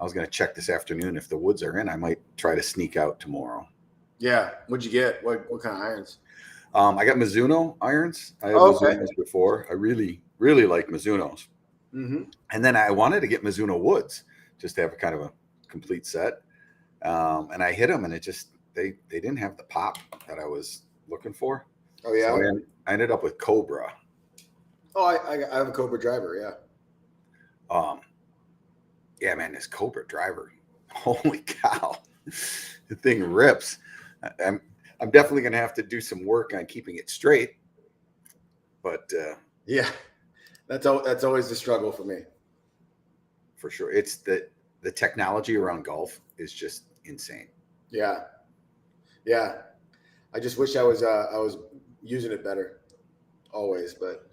I was going to check this afternoon. If the woods are in, I might try to sneak out tomorrow. Yeah. What'd you get? What kind of irons? I got Mizuno irons. I had Okay. Mizunos before. I really, really like Mizunos. Mm-hmm. And then I wanted to get Mizuno woods just to have a kind of a complete set. And I hit them, and it just they didn't have the pop that I was looking for. Oh yeah. So I ended up with Cobra. Oh, I have a Cobra driver. Yeah. Yeah, man, this Cobra driver, holy cow, the thing rips. I'm definitely gonna have to do some work on keeping it straight. But yeah, that's always the struggle for me. For sure, it's the technology around golf is just insane. Yeah. I just wish I was using it better, always. But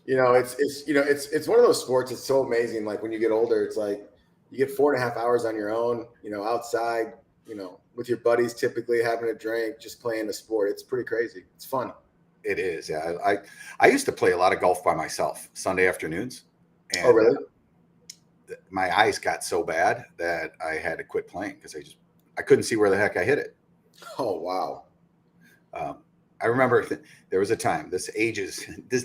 it's one of those sports. It's so amazing. Like when you get older, it's like you get 4.5 hours on your own. Outside. With your buddies, typically having a drink, just playing a sport. It's pretty crazy. It's fun. It is. Yeah, I used to play a lot of golf by myself Sunday afternoons. And, oh, really? My eyes got so bad that I had to quit playing because I couldn't see where the heck I hit it. Oh, wow. I remember there was a time, this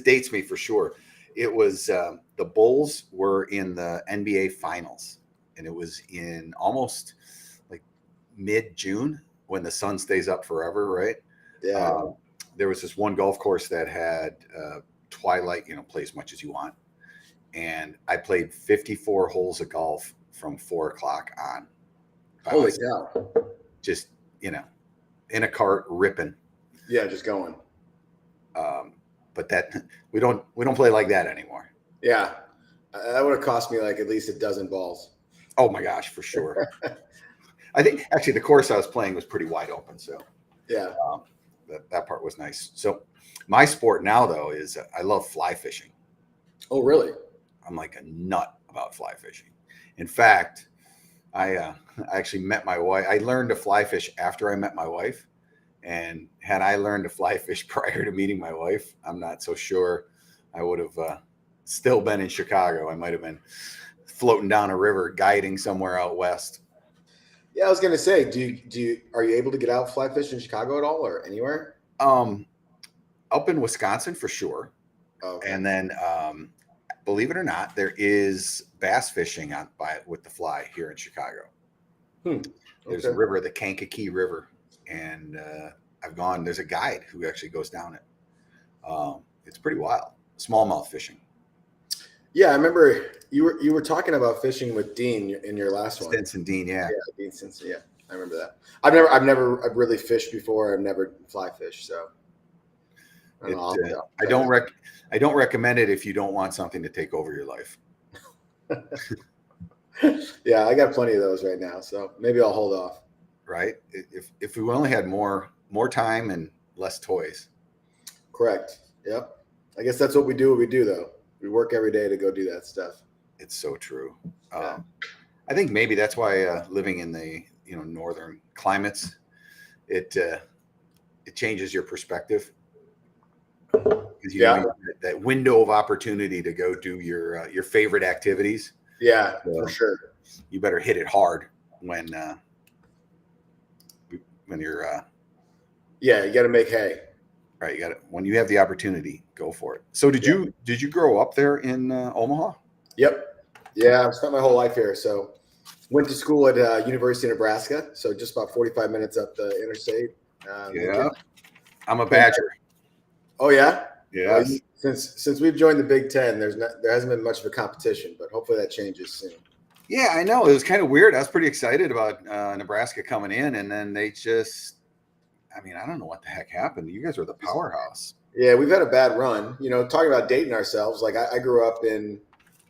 dates me for sure. It was the Bulls were in the NBA Finals, and it was in almost like mid-June when the sun stays up forever, right? Yeah. There was this one golf course that had twilight, play as much as you want. And I played 54 holes of golf from 4 o'clock on. Holy cow. Just, in a cart ripping. Yeah, just going. But we don't play like that anymore. Yeah. That would have cost me like at least a dozen balls. Oh my gosh, for sure. I think actually the course I was playing was pretty wide open. So yeah, that part was nice. So my sport now though is I love fly fishing. Oh, really? I'm like a nut about fly fishing. In fact, I actually met my wife. I learned to fly fish after I met my wife. And had I learned to fly fish prior to meeting my wife, I'm not so sure I would have still been in Chicago. I might have been floating down a river, guiding somewhere out west. Yeah, I was gonna say, are you able to get out fly fish in Chicago at all or anywhere? Up in Wisconsin for sure. Okay. And then believe it or not, there is bass fishing with the fly here in Chicago. There's a river, the Kankakee River, and there's a guide who actually goes down it. It's pretty wild. Smallmouth fishing. Yeah, I remember you were talking about fishing with Dean in your last one. Stinson Dean, yeah. Yeah, Dean Stinson, yeah. I remember that. I've really fished before. I've never fly fished, so I don't recommend it if you don't want something to take over your life. Yeah, I got plenty of those right now, so maybe I'll hold off. Right? If we only had more time and less toys. Correct. Yep. I guess that's what we do though. We work every day to go do that stuff. It's so true. Yeah. I think maybe that's why living in the northern climates, it changes your perspective. Because you have that window of opportunity to go do your favorite activities. Yeah, for sure. You better hit it hard when you're. You got to make hay. Right, you got it. When you have the opportunity, go for it. So did you grow up there in Omaha? Yep. Yeah, I've spent my whole life here. So went to school at University of Nebraska. So just about 45 minutes up the interstate. I'm a Badger. Oh yeah. Yeah. Since we've joined the Big Ten, there hasn't been much of a competition, but hopefully that changes soon. Yeah, I know. It was kind of weird. I was pretty excited about Nebraska coming in, and then they just. I don't know what the heck happened. You guys are the powerhouse. Yeah, we've had a bad run. Talking about dating ourselves, like I grew up in,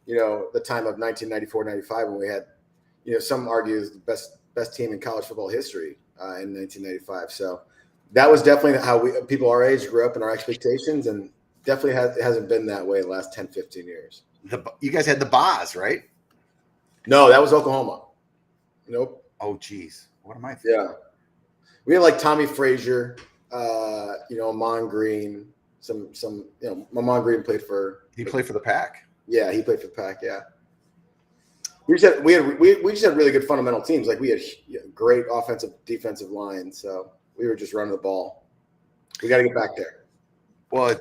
the time of 1994, 95 when we had, some argue the best team in college football history in 1995. So that was definitely how people our age grew up and our expectations, and definitely hasn't been that way the last 10, 15 years. You guys had the Boz, right? No, that was Oklahoma. Nope. Oh, geez. What am I thinking? Yeah. We had like Tommy Frazier, Amon Green, Amon Green played for. He played for the Pack. Yeah, he played for the Pack. Yeah. we just had really good fundamental teams. Like we had great offensive, defensive line, so we were just running the ball. We got to get back there. Well,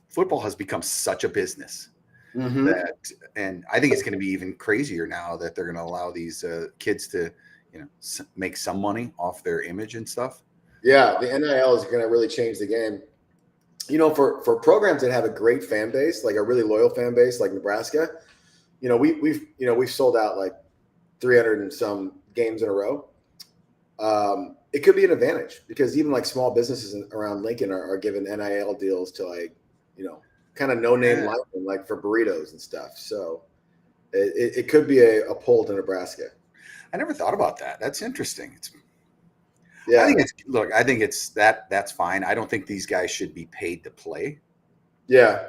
football has become such a business that, and I think it's going to be even crazier now that they're going to allow these kids to, make some money off their image and stuff. Yeah, the NIL is going to really change the game. For programs that have a great fan base, like a really loyal fan base, like Nebraska, we've sold out like 300 and some games in a row. It could be an advantage because even like small businesses around Lincoln are given NIL deals to kind of no-name linemen, like for burritos and stuff. So it could be a pull to Nebraska. I never thought about that. That's interesting. Yeah. I think it's that's fine. I don't think these guys should be paid to play. Yeah.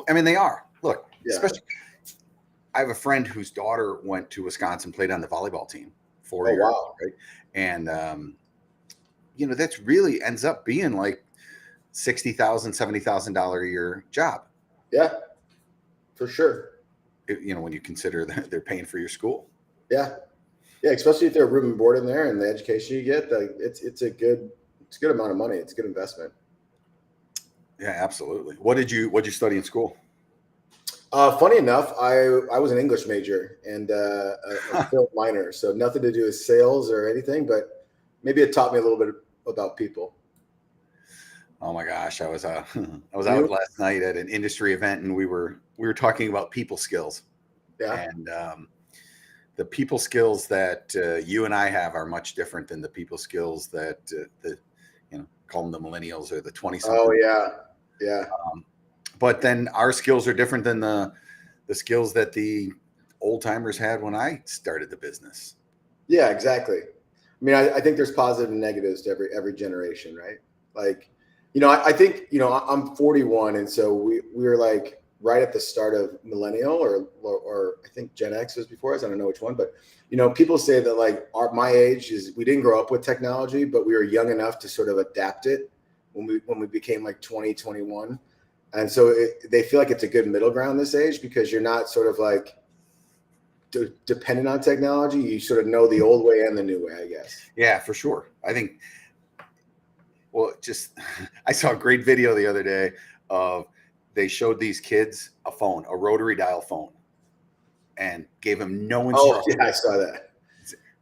I mean, they are. Look, especially I have a friend whose daughter went to Wisconsin, played on the volleyball team 4 years. Wow. Right? And, that's really ends up being like $60,000, $70,000 a year job. Yeah, for sure. When you consider that they're paying for your school. Yeah. Yeah. Especially if they're room and board in there and the education you get, it's a good amount of money. It's a good investment. Yeah, absolutely. What'd you study in school? Funny enough, I was an English major and a film minor, so nothing to do with sales or anything, but maybe it taught me a little bit about people. Oh my gosh, I was out last night at an industry event, and we were talking about people skills. Yeah. And the people skills that you and I have are much different than the people skills that call them the millennials or the 20-something. Oh yeah, yeah. But then our skills are different than the skills that the old timers had when I started the business. Yeah, exactly. I mean, I think there's positive and negatives to every generation, right? Like, I think, I'm 41. And so we were like right at the start of millennial or I think Gen X was before us. I don't know which one, but, people say that like my age is, we didn't grow up with technology, but we were young enough to sort of adapt it when we became like 20, 21. And so they feel like it's a good middle ground this age because you're not sort of like dependent on technology. You sort of know the old way and the new way, I guess. Yeah, for sure. I think, I saw a great video the other day of they showed these kids a rotary dial phone, and gave them no instructions. Oh, yeah, I saw that.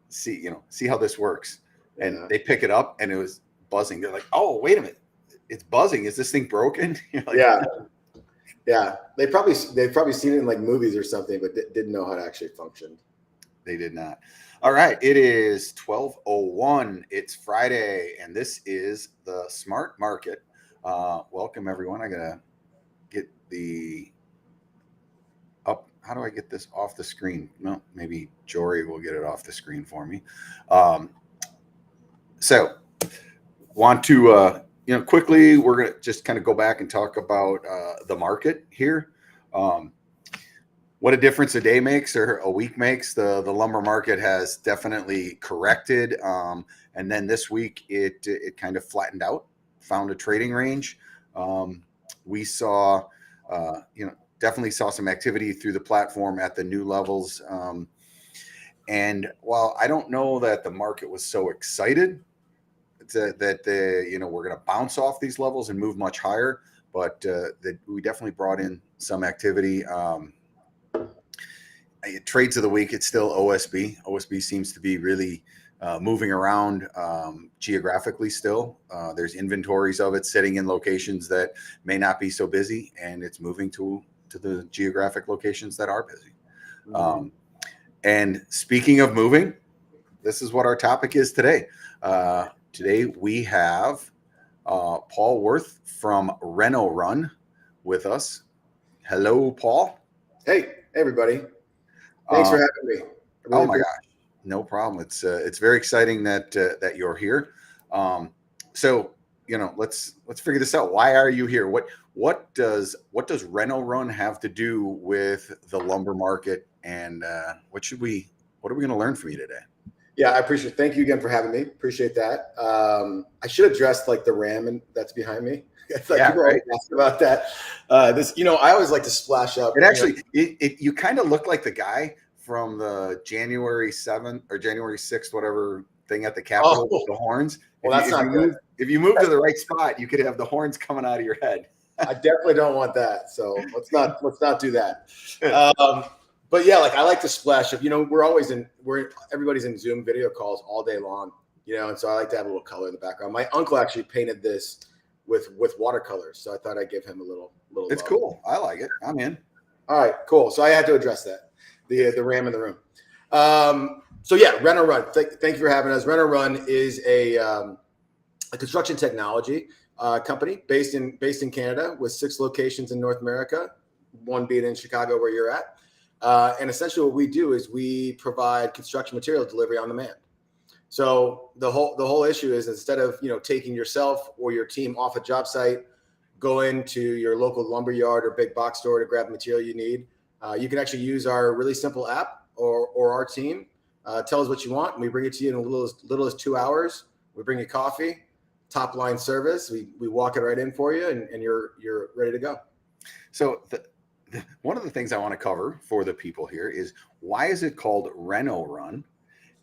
See how this works. And they pick it up and it was buzzing. They're like, oh, wait a minute. It's buzzing. Is this thing broken? Like, yeah. They've probably seen it in like movies or something, but didn't know how to actually function. They did not. All right. It is 12:01. It's Friday, and this is the Smart Market. Welcome, everyone. I gotta get the up. How do I get this off the screen? No, maybe Jory will get it off the screen for me. So want to quickly, we're going to just kind of go back and talk about the market here. What a difference a day makes or a week makes. The lumber market has definitely corrected. And then this week, it kind of flattened out, found a trading range. We saw, definitely saw some activity through the platform at the new levels. And while I don't know that the market was so excited that we're going to bounce off these levels and move much higher, but that we definitely brought in some activity. Trades of the week, it's still OSB. OSB seems to be really moving around geographically still. There's inventories of it sitting in locations that may not be so busy, and it's moving to the geographic locations that are busy. Mm-hmm. And speaking of moving, this is what our topic is today. Today we have Paul Worth from RenoRun with us. Hello, Paul. Hey, everybody. Thanks for having me. Really my gosh, no problem. It's very exciting that you're here. So let's figure this out. Why are you here? What does RenoRun have to do with the lumber market, and what are we going to learn from you today? Yeah, I appreciate it. Thank you again for having me. Appreciate that. I should have dressed like the ram that's behind me. It's like Yeah, people right. always ask about that. I always like to splash up. It actually, you kind of look like the guy from the January 7th or January 6th, whatever thing at the Capitol with the horns. Well, that's not good. If you move to the right spot, you could have the horns coming out of your head. I definitely don't want that. So let's not do that. But yeah, like I like to splash up. Everybody's in Zoom video calls all day long. And so I like to have a little color in the background. My uncle actually painted this with watercolors, so I thought I'd give him a little. It's love. cool. I like it. I'm in. All right, cool. So I had to address that, the RAM in the room. So yeah, RenoRun. Thank you for having us. RenoRun is a construction technology company based in Canada with 6 locations in North America, one being in Chicago where you're at. And essentially what we do is we provide construction material delivery on demand. So the whole issue is instead of taking yourself or your team off a job site, go into your local lumber yard or big box store to grab the material you need, you can actually use our really simple app or our team. Tell us what you want, and we bring it to you in as little as 2 hours. We bring you coffee, top line service. We walk it right in for you, and you're ready to go. So one of the things I want to cover for the people here is why is it called RenoRun?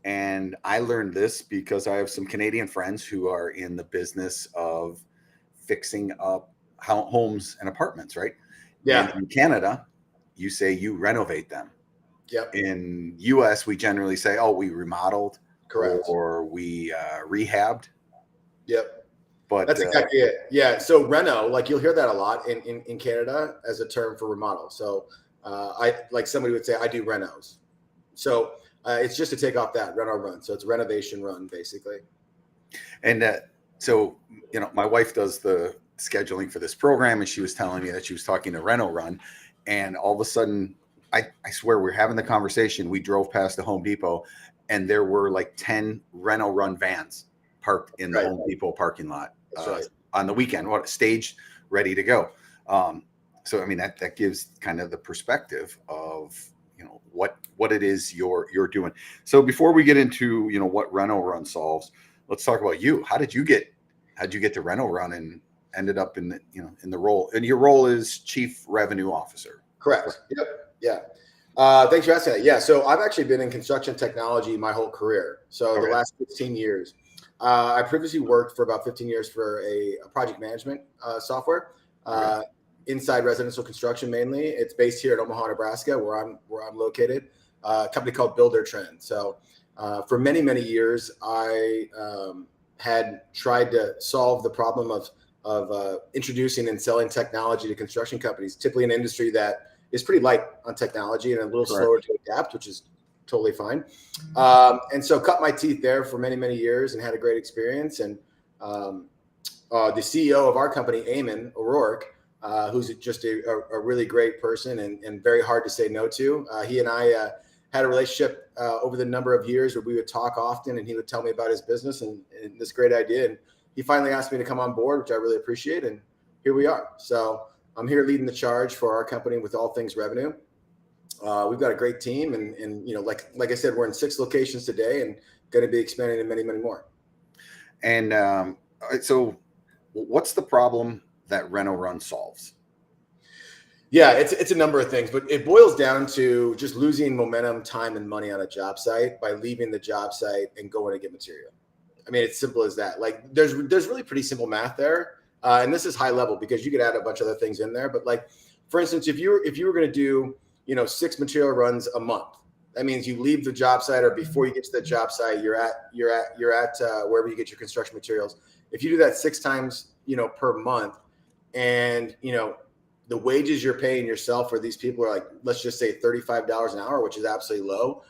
And I learned this because I have some Canadian friends who are in the business of fixing up homes and apartments, right? Yeah. And in Canada, you say you renovate them. Yep. In US, we generally say, oh, we remodeled. Correct. Or we rehabbed. Yep. But that's exactly it. Yeah. So reno, like you'll hear that a lot in Canada as a term for remodel. So somebody would say, I do renos. So it's just to take off that RenoRun. So it's renovation run basically. And so, my wife does the scheduling for this program, and she was telling me that she was talking to RenoRun, and all of a sudden, I swear we're having the conversation. We drove past the Home Depot, and there were like 10 RenoRun vans parked in the Home Depot parking lot on the weekend, staged, ready to go. So I mean that gives kind of the perspective of what it is you're doing. So before we get into what RenoRun solves, let's talk about you. How'd you get to RenoRun and ended up in the role? And your role is Chief Revenue Officer. Correct. Yep. Yeah. Thanks for asking that. Yeah. So I've actually been in construction technology my whole career. So the last 15 years. I previously worked for about 15 years for a project management software inside residential construction mainly. It's based here in Omaha, Nebraska, where I'm located. A company called Builder Trend. So for many, many years, I had tried to solve the problem of introducing and selling technology to construction companies, typically an industry that is pretty light on technology and a little slower to adapt, which is totally fine. And so cut my teeth there for many, many years and had a great experience. And the CEO of our company, Eamon O'Rourke, who's just a really great person and very hard to say no to. He and I had a relationship over the number of years where we would talk often, and he would tell me about his business and this great idea. And he finally asked me to come on board, which I really appreciate. And here we are. So I'm here leading the charge for our company with all things revenue. We've got a great team, and like I said, we're in 6 locations today, and going to be expanding in many, many more. And so, what's the problem that RenoRun solves? Yeah, it's a number of things, but it boils down to just losing momentum, time, and money on a job site by leaving the job site and going to get material. I mean, it's simple as that. Like, there's really pretty simple math there, and this is high level because you could add a bunch of other things in there. But like, for instance, if you were going to do 6 material runs a month, that means you leave the job site, or before you get to the job site, you're at wherever you get your construction materials. If you do that 6 times, per month, and the wages you're paying yourself for these people are like, let's just say $35 an hour, which is absolutely low.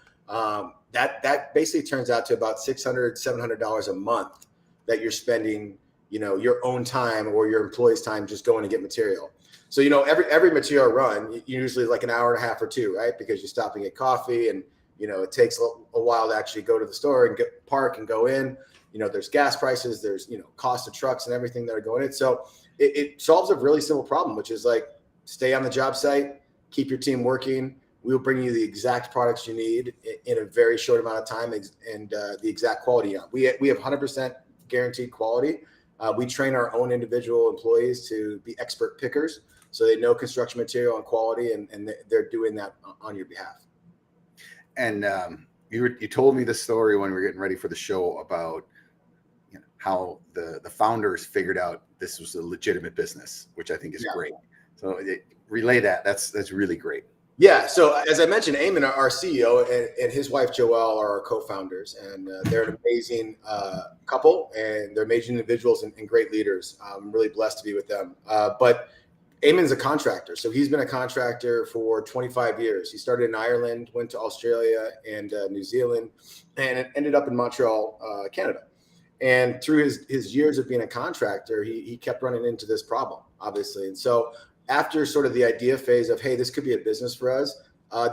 That basically turns out to about $600, $700 a month that you're spending, your own time or your employees' time just going to get material. So, every material run, usually like an hour and a half or 2, right? Because you're stopping at coffee, and, it takes a while to actually go to the store and park and go in. There's gas prices, there's, cost of trucks and everything that are going in. So it solves a really simple problem, which is like, stay on the job site, keep your team working. We'll bring you the exact products you need in a very short amount of time and the exact quality you want. We have 100% guaranteed quality. We train our own individual employees to be expert pickers, so they know construction material and quality, and they're doing that on your behalf. And you told me the story when we were getting ready for the show about how the founders figured out this was a legitimate business, which I think is great. So relay that. That's really great. Yeah. So as I mentioned, Eamon, our CEO, and his wife Joelle are our co-founders, and they're an amazing couple, and they're amazing individuals and great leaders. I'm really blessed to be with them. But Eamon's a contractor, so he's been a contractor for 25 years. He started in Ireland, went to Australia and New Zealand, and ended up in Montreal, Canada. And through his years of being a contractor, he kept running into this problem, obviously. And so after sort of the idea phase of, hey, this could be a business for us,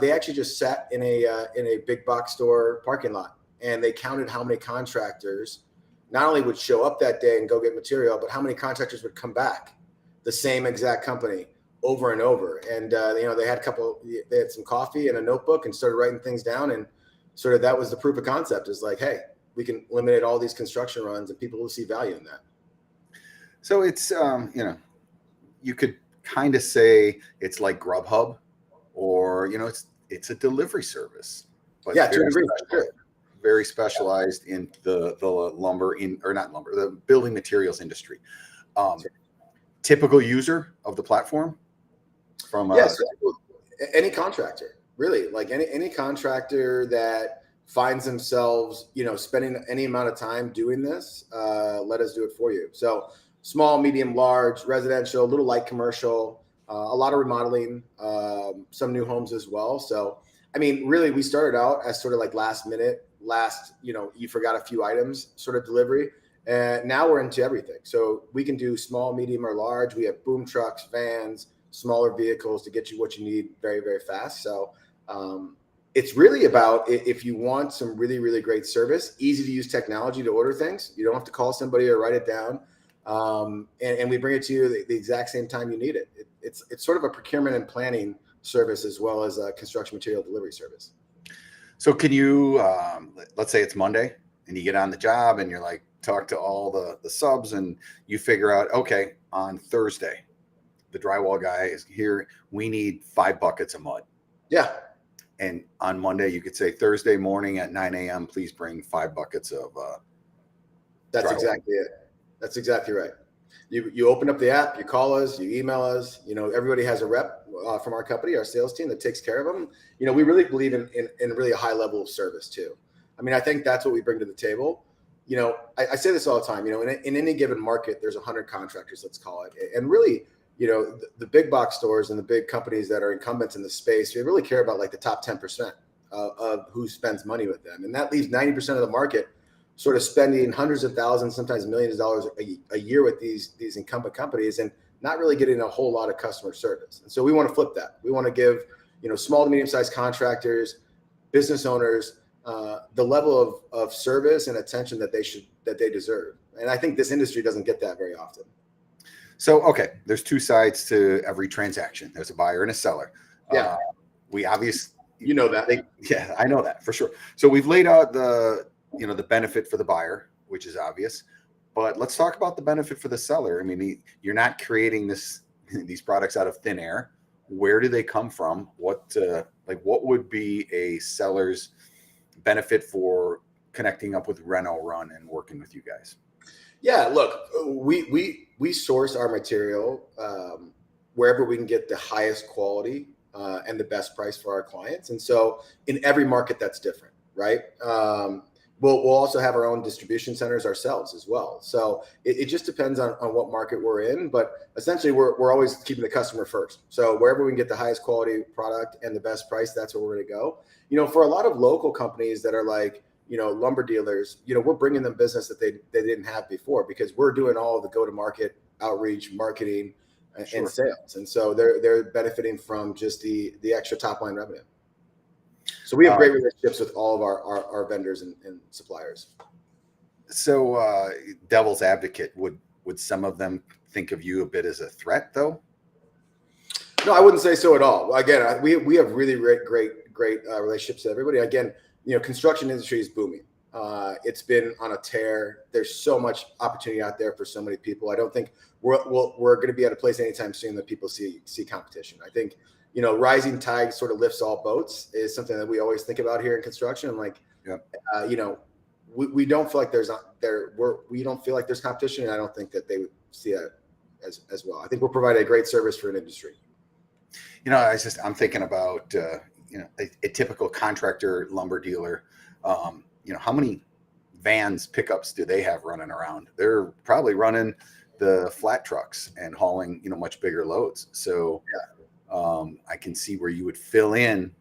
they actually just sat in a big box store parking lot, and they counted how many contractors not only would show up that day and go get material, but how many contractors would come back, the same exact company, over and over. And they had some coffee and a notebook and started writing things down, and sort of that was the proof of concept, is like, hey, we can eliminate all these construction runs, and people will see value in that. So it's you could kind of say it's like Grubhub, or it's a delivery service, but very specialized in the lumber the building materials industry. Typical user of the platform from any contractor, really, like any contractor that finds themselves, spending any amount of time doing this, let us do it for you. So small, medium, large, residential, a little light commercial, a lot of remodeling, some new homes as well. So, I mean, really, we started out as sort of like last minute, you forgot a few items sort of delivery. And now we're into everything. So we can do small, medium, or large. We have boom trucks, vans, smaller vehicles to get you what you need very, very fast. So it's really about, if you want some really, really great service, easy to use technology to order things. You don't have to call somebody or write it down. And we bring it to you the exact same time you need it. It's sort of a procurement and planning service, as well as a construction material delivery service. So can you, let's say it's Monday and you get on the job and you're like, talk to all the subs, and you figure out, okay, on Thursday, the drywall guy is here. We need 5 buckets of mud. Yeah. And on Monday, you could say Thursday morning at 9 a.m., please bring 5 buckets of That's drywall. Exactly it. That's exactly right. You open up the app, you call us, you email us. Everybody has a rep from our company, our sales team, that takes care of them. We really believe in really a high level of service too. I mean, I think that's what we bring to the table. I say this all the time. In any given market, there's 100 contractors, let's call it, and really, the big box stores and the big companies that are incumbents in the space, they really care about like the top 10% of who spends money with them, and that leaves 90% of the market sort of spending hundreds of thousands, sometimes millions of dollars a year with these incumbent companies, and not really getting a whole lot of customer service. And so we want to flip that. We want to give small to medium sized contractors, business owners, the level of service and attention that they deserve. And I think this industry doesn't get that very often. So, okay, there's 2 sides to every transaction. There's a buyer and a seller. Yeah. We obviously, that. Yeah, I know that for sure. So we've laid out the benefit for the buyer, which is obvious, but let's talk about the benefit for the seller. I mean, you're not creating these products out of thin air. Where do they come from? What would be a seller's benefit for connecting up with RenoRun and working with you guys? Yeah, look, we source our material wherever we can get the highest quality and the best price for our clients. And so in every market, that's different, right? We'll also have our own distribution centers ourselves as well. So it just depends on what market we're in, but essentially we're always keeping the customer first. So wherever we can get the highest quality product and the best price, that's where we're going to go. For a lot of local companies that are like, lumber dealers, we're bringing them business that they didn't have before, because we're doing all of the go-to-market outreach, marketing, and sales. And so they're benefiting from just the extra top line revenue. So we have great relationships with all of our vendors and suppliers. So devil's advocate, would some of them think of you a bit as a threat, though? No, I wouldn't say so at all. Again, we have really great relationships with everybody. Again, construction industry is booming. It's been on a tear. There's so much opportunity out there for so many people. I don't think we're going to be at a place anytime soon that people see competition. I think, rising tide sort of lifts all boats is something that we always think about here in construction. And like, Yep. We don't feel like we don't feel like there's competition, and I don't think that they would see that as well. I think we're providing a great service for an industry. I'm thinking about a typical contractor lumber dealer. How many vans, pickups do they have running around? They're probably running the flat trucks and hauling much bigger loads. So I can see where you would fill in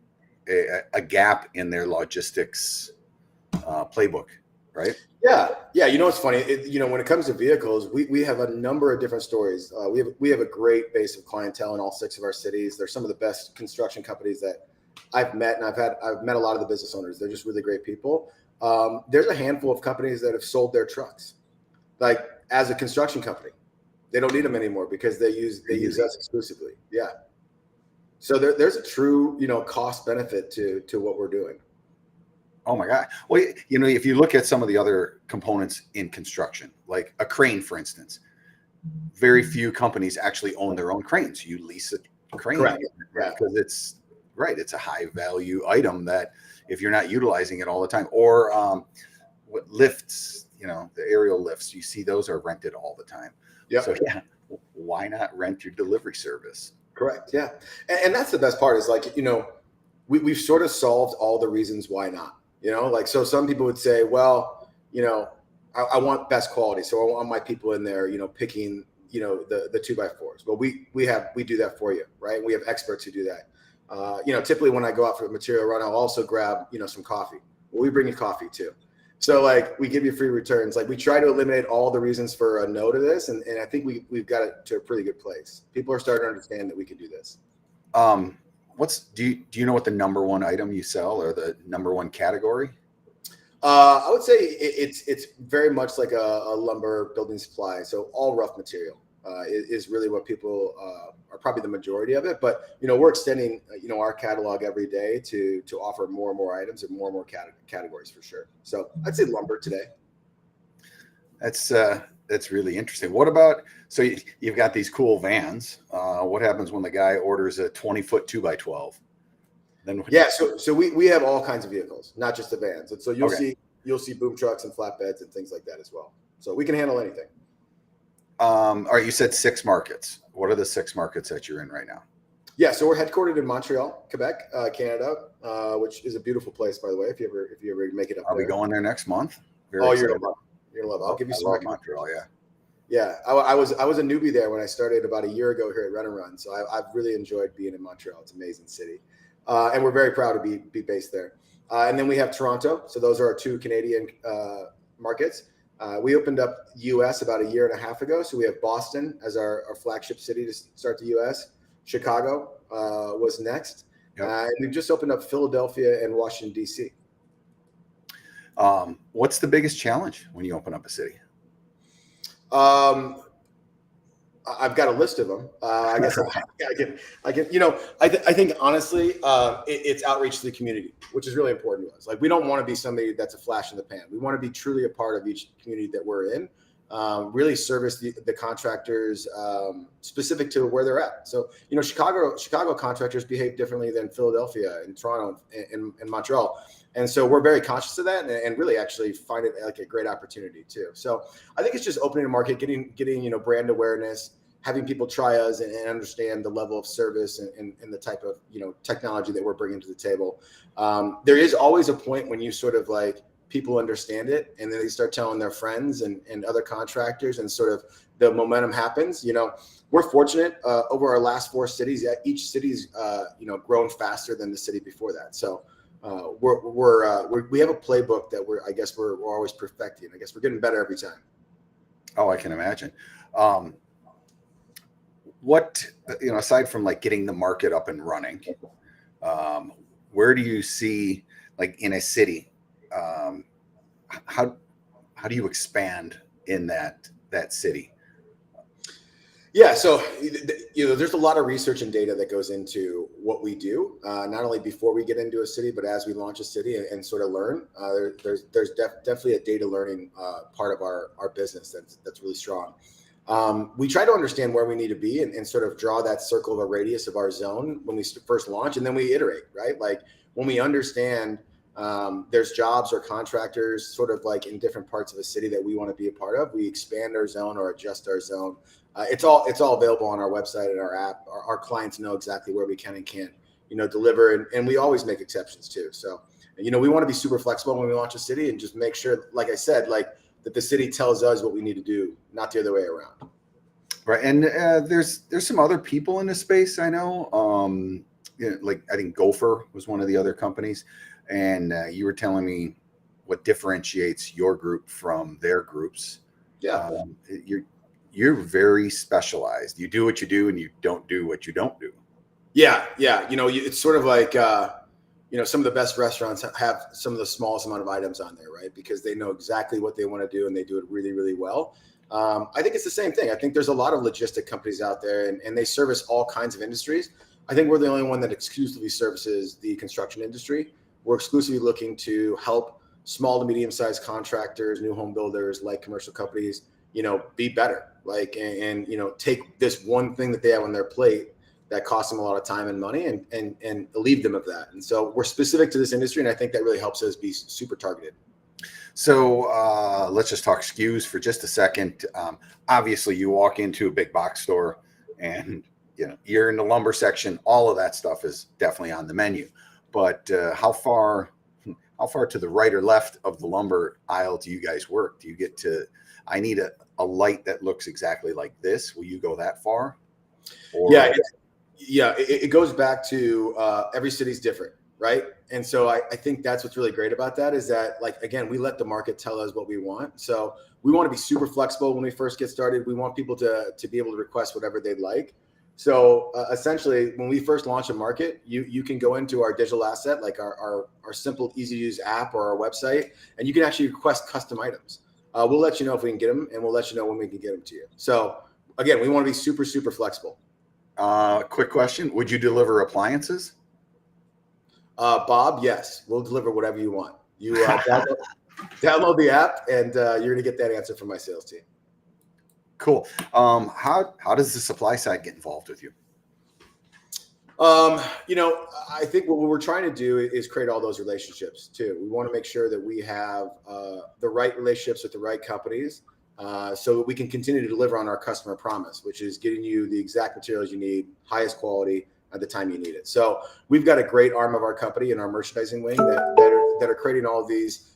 a gap in their logistics playbook, right? Yeah. It's funny. When it comes to vehicles, we have a number of different stories. We have a great base of clientele in all 6 of our cities. They're some of the best construction companies that I've met, and I've met a lot of the business owners. They're just really great people. There's a handful of companies that have sold their trucks, like as a construction company. They don't need them anymore because they use us exclusively. Yeah. So there's a true cost benefit to what we're doing. Oh my God. Well, if you look at some of the other components in construction, like a crane, for instance, very few companies actually own their own cranes. You lease a crane. Correct. Because it's a high value item that if you're not utilizing it all the time, or what lifts, the aerial lifts, you see those are rented all the time. Yep. So why not rent your delivery service? Correct. Yeah. And that's the best part is like, we've sort of solved all the reasons why not. So some people would say, well, I want best quality, so I want my people in there, picking, the 2x4s. Well, we do that for you, right? We have experts who do that. Typically when I go out for a material run, I'll also grab, some coffee. Well, we bring you coffee too. So like we give you free returns. Like we try to eliminate all the reasons for a no to this, and I think we've got it to a pretty good place. People are starting to understand that we can do this. Do you know what the number one item you sell, or the number one category? I would say it's very much like a lumber building supply. So all rough material is really what people are probably the majority of it. But we're extending our catalog every day to offer more and more items and more categories for sure. So I'd say lumber today. That's really interesting. What about, so you've got these cool vans. What happens when the guy orders a 20-foot 2x12? Then so we have all kinds of vehicles, not just the vans. And so you'll see boom trucks and flatbeds and things like that as well. So we can handle anything. All right, you said 6 markets. What are the 6 markets that you're in right now? Yeah, so we're headquartered in Montreal, Quebec, Canada, which is a beautiful place, by the way. If you ever make it up, I'll be going there next month. You're gonna love it. I'll give you some Montreal. Yeah, I was a newbie there when I started about a year ago here at RenoRun. So I've really enjoyed being in Montreal. It's an amazing city, and we're very proud to be based there. And then we have Toronto. So those are our 2 Canadian markets. We opened up U.S. about a year and a half ago. So we have Boston as our flagship city to start the U.S. Chicago was next. Yep. And we've just opened up Philadelphia and Washington, D.C. What's the biggest challenge when you open up a city? I've got a list of them. I guess I can. I think honestly, it's outreach to the community, which is really important to us. Like we don't want to be somebody that's a flash in the pan. We want to be truly a part of each community that we're in. Really service the contractors specific to where they're at. So Chicago contractors behave differently than Philadelphia and Toronto and Montreal. And so we're very conscious of that and really actually find it like a great opportunity too. So I think it's just opening the market, getting brand awareness, having people try us and understand the level of service and the type of technology that we're bringing to the table. There is always a point when you sort of like people understand it and then they start telling their friends and other contractors and sort of the momentum happens. We're fortunate over our last 4 cities. Each city's grown faster than the city before that. So. We have a playbook that we're always perfecting. I guess we're getting better every time. Oh, I can imagine. What aside from like getting the market up and running, where do you see like in a city? How do you expand in that city? Yeah, so there's a lot of research and data that goes into what we do, not only before we get into a city, but as we launch a city and sort of learn. There's definitely a data learning part of our business that's really strong. We try to understand where we need to be and sort of draw that circle of a radius of our zone when we first launch, and then we iterate, right? Like when we understand there's jobs or contractors sort of like in different parts of a city that we want to be a part of, we expand our zone or adjust our zone. It's all available on our website and our app. Our clients know exactly where we can and can't, deliver, and we always make exceptions too. So, we want to be super flexible when we launch a city and just make sure, like I said, like that the city tells us what we need to do, not the other way around. Right, and there's some other people in this space I know. Like I think Gopher was one of the other companies, and you were telling me what differentiates your group from their groups. Yeah. You're very specialized. You do what you do and you don't do what you don't do. Yeah. It's sort of like some of the best restaurants have some of the smallest amount of items on there, right? Because they know exactly what they want to do and they do it really, really well. I think it's the same thing. I think there's a lot of logistic companies out there and they service all kinds of industries. I think we're the only one that exclusively services the construction industry. We're exclusively looking to help small to medium-sized contractors, new home builders, light commercial companies, be better, like, and take this one thing that they have on their plate that costs them a lot of time and money and relieve them of that. And so we're specific to this industry, and I think that really helps us be super targeted. So let's just talk SKUs for just a second. Obviously, you walk into a big box store and you're in the lumber section. All of that stuff is definitely on the menu. But how far to the right or left of the lumber aisle do you guys work? Do you get to, I need a light that looks exactly like this? Will you go that far? Or... Yeah, it goes back to every city's different, right? And so I think that's what's really great about that is that, like, again, we let the market tell us what we want. So we want to be super flexible when we first get started. We want people to be able to request whatever they'd like. So essentially, when we first launch a market, you can go into our digital asset, like our simple, easy to use app or our website, and you can actually request custom items. We'll let you know if we can get them, and we'll let you know when we can get them to you. So again, we want to be super, super flexible. Quick question. Would you deliver appliances? Bob, yes. We'll deliver whatever you want. You download the app, and you're going to get that answer from my sales team. Cool. How does the supply side get involved with you? I think what we're trying to do is create all those relationships too. We want to make sure that we have the right relationships with the right companies so that we can continue to deliver on our customer promise, which is getting you the exact materials you need, highest quality at the time you need it. So we've got a great arm of our company in our merchandising wing that are creating all of these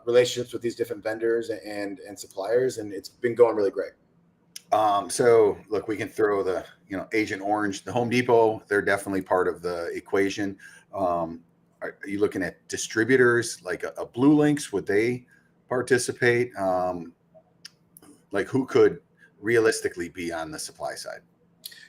relationships with these different vendors and suppliers, and it's been going really great. So look, we can throw the, Agent Orange, the Home Depot, they're definitely part of the equation. Are you looking at distributors like a Blue Links? Would they participate? Like who could realistically be on the supply side?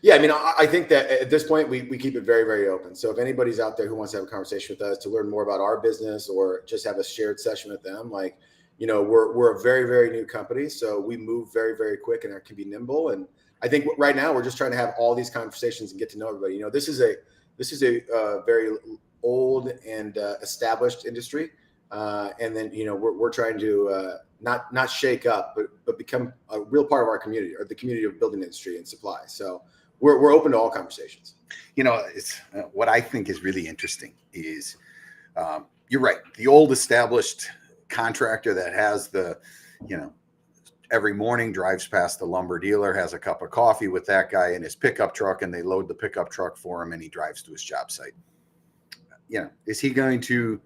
Yeah, I think that at this point we keep it very, very open. So if anybody's out there who wants to have a conversation with us to learn more about our business or just have a shared session with them, like, we're a very, very new company, so we move very, very quick and can be nimble. And I think right now we're just trying to have all these conversations and get to know everybody. This is a very old and established industry, and then we're trying to not shake up, but become a real part of our community or the community of building industry and supply. So we're open to all conversations. It's what I think is really interesting is you're right. The old established contractor that has the, every morning drives past the lumber dealer, has a cup of coffee with that guy in his pickup truck, and they load the pickup truck for him and he drives to his job site. Is he going to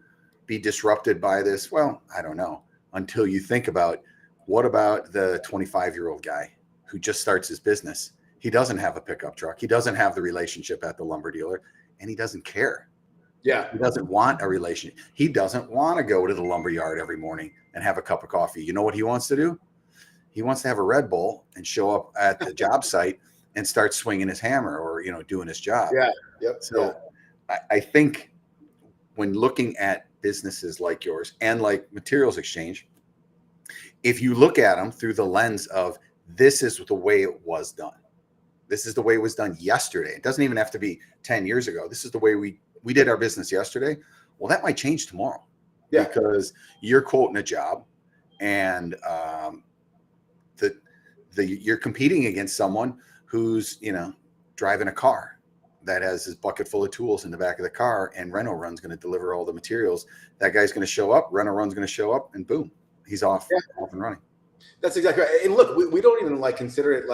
be disrupted by this? Well, I don't know, until you think about what about the 25-year-old guy who just starts his business? He doesn't have a pickup truck. He doesn't have the relationship at the lumber dealer, and he doesn't care. Yeah. He doesn't want a relationship. He doesn't want to go to the lumber yard every morning and have a cup of coffee. You know what he wants to do? He wants to have a Red Bull and show up at the job site and start swinging his hammer or, doing his job. Yeah. Yep. So yeah. I think when looking at businesses like yours and like Materials Exchange, if you look at them through the lens of this is the way it was done. This is the way it was done yesterday. It doesn't even have to be 10 years ago. This is the way we did our business yesterday. Well, that might change tomorrow because you're quoting a job and you're competing against someone who's, driving a car that has his bucket full of tools in the back of the car, and RenoRun's going to deliver all the materials. That guy's going to show up, RenoRun's going to show up, and boom, he's off and running. That's exactly right. And look, we don't even consider it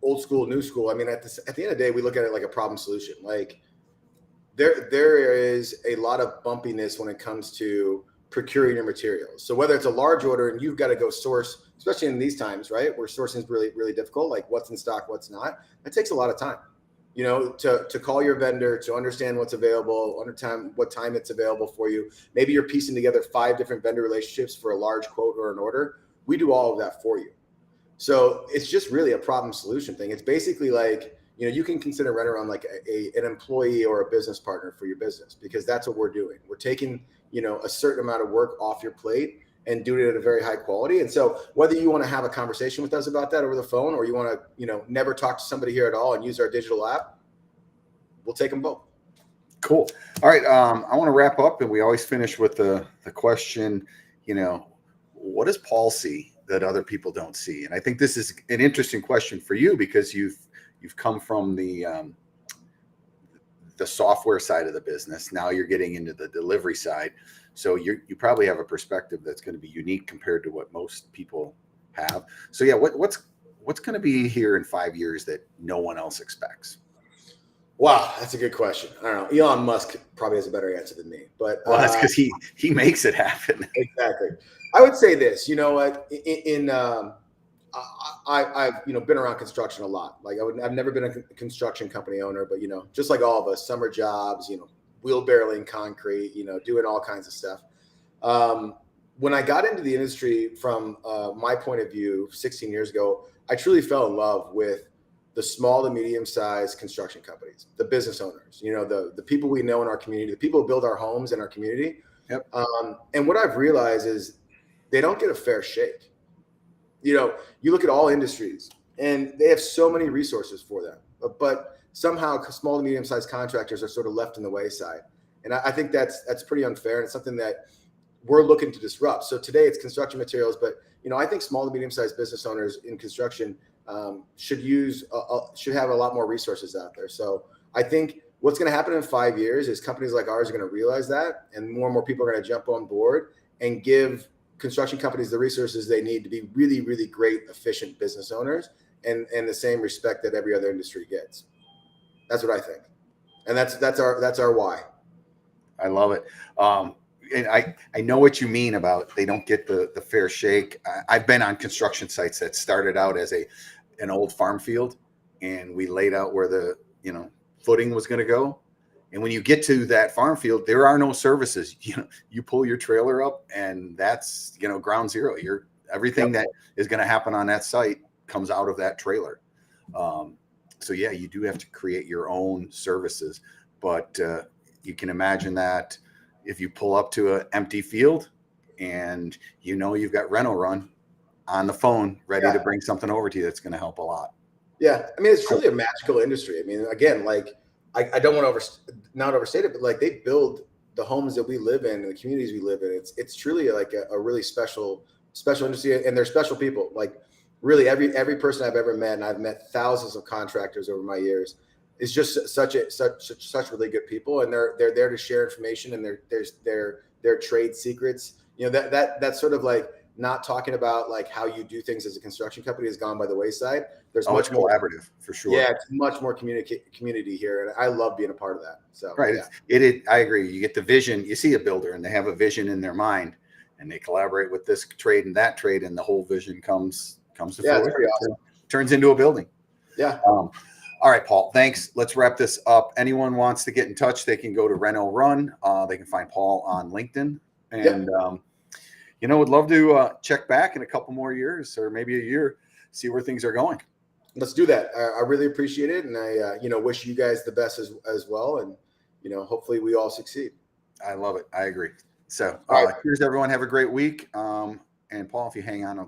old school, new school. I mean, at the end of the day, we look at it like a problem solution. Like there is a lot of bumpiness when it comes to procuring your materials. So whether it's a large order and you've got to go source, especially in these times, right, where sourcing is really, really difficult, like what's in stock, what's not, that takes a lot of time, to call your vendor, to understand what's available, understand what time it's available for you. Maybe you're piecing together 5 different vendor relationships for a large quote or an order. We do all of that for you. So it's just really a problem solution thing. It's basically you can consider RenoRun like an employee or a business partner for your business, because that's what we're doing. We're taking a certain amount of work off your plate and doing it at a very high quality. And so whether you want to have a conversation with us about that over the phone, or you want to, never talk to somebody here at all and use our digital app, we'll take them both. Cool. All right. I want to wrap up, and we always finish with the question, what does Paul see that other people don't see? And I think this is an interesting question for you, because you've come from the software side of the business. Now you're getting into the delivery side. So you probably have a perspective that's going to be unique compared to what most people have. So yeah, what's going to be here in 5 years that no one else expects? Wow, that's a good question. I don't know. Elon Musk probably has a better answer than me, but that's because he makes it happen. Exactly. I would say this. I've been around construction a lot. I've never been a construction company owner, but just like all of us, summer jobs, wheel barreling concrete, doing all kinds of stuff. When I got into the industry from my point of view 16 years ago, I truly fell in love with the small to medium-sized construction companies, the business owners, the people we know in our community, the people who build our homes in our community. Yep. And what I've realized is they don't get a fair shake. You look at all industries and they have so many resources for them, but somehow small to medium-sized contractors are sort of left in the wayside. And I think that's pretty unfair. And it's something that we're looking to disrupt. So today it's construction materials, but I think small to medium-sized business owners in construction should have a lot more resources out there. So I think what's going to happen in 5 years is companies like ours are going to realize that, and more people are going to jump on board and give construction companies the resources they need to be really, really great, efficient business owners, and the same respect that every other industry gets. That's what I think, and that's our why. I love it. And I know what you mean about they don't get the fair shake. I've been on construction sites that started out as an old farm field, and we laid out where the footing was going to go. And when you get to that farm field, there are no services. You pull your trailer up, and that's ground zero. Everything that is going to happen on that site comes out of that trailer. So yeah, you do have to create your own services, but you can imagine that if you pull up to an empty field and you've got RenoRun on the phone ready to bring something over to you, that's going to help a lot. Yeah, I mean, it's truly a magical industry. I mean, again, I don't want to not overstate it, but they build the homes that we live in and the communities we live in. It's truly like a really special industry, and they're special people. Really, every person I've ever met, and I've met thousands of contractors over my years, is just such really good people, and they're there to share information and their trade secrets. That's sort of not talking about how you do things as a construction company has gone by the wayside. There's much more collaborative for sure. Yeah, it's much more community here, and I love being a part of that. So right, yeah. I agree. You get the vision. You see a builder, and they have a vision in their mind, and they collaborate with this trade and that trade, and the whole vision comes to fruition. It's pretty awesome. Turns into a building. Yeah. All right, Paul. Thanks. Let's wrap this up. Anyone wants to get in touch, they can go to RenoRun. They can find Paul on LinkedIn, and would love to check back in a couple more years, or maybe a year, see where things are going. Let's do that. I really appreciate it, and I wish you guys the best as well, and hopefully we all succeed. I love it. I agree. So cheers, everyone. Have a great week. And Paul, if you hang on, I'll